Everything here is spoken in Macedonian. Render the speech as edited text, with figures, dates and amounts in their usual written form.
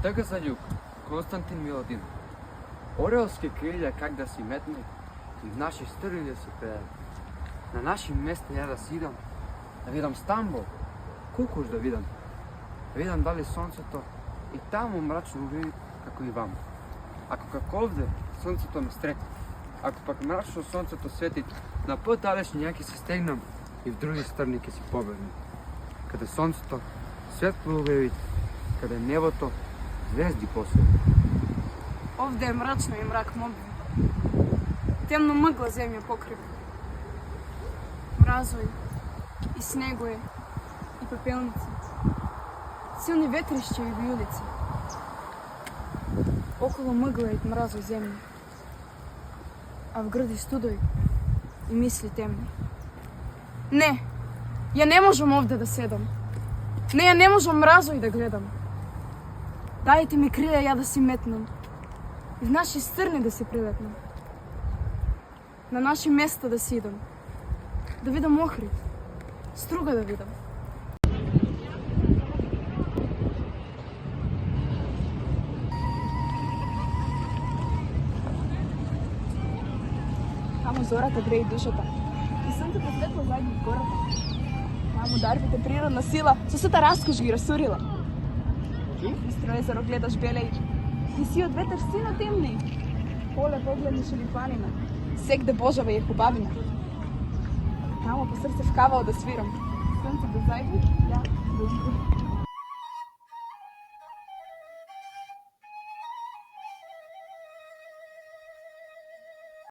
Така за југ, Константин Милодин. Орелски крилја как да си метне и в наши стрни да се пее. На наши места ја да сидам, да видам Стамбул, Кукуш да видам. Да видам дали сонцето и таму мрачно види како и ваму. Ако како овде сонцето ме стрети, ако пак мрачно сонцето свети, на път далечни ја ќе се стегнам и в други страни ќе си побегнам. Каде сонцето светло убеви, каде небото звезди посвети. Овде е мрачно и мрак мобил. Темно мъгла земја покрива. Мразој и снегој и пепелници. Силни ветришќа и вијулици. Около мъгла и мразој земја. А в грди студој и мисли темни. Не, ја не можам овде да седам. Не, ја не можам мразој да гледам. Дајте ми крилја ја да си метнам. И в наши стрни да се прилепнам. На наши места да си идам. Да видам Охрид. Струга да видам. Таму зората греи душата. И сонцето светло заедно в гората. Таму дарбите природна сила со сета раскош ги расурила. Строje за гледаш белеј. И си од ветер сино темни. Поле погледнеш или планина. Сек да божава и е хубавина. Таму по срце вкавал да свирам. Сонце да зајде, ја да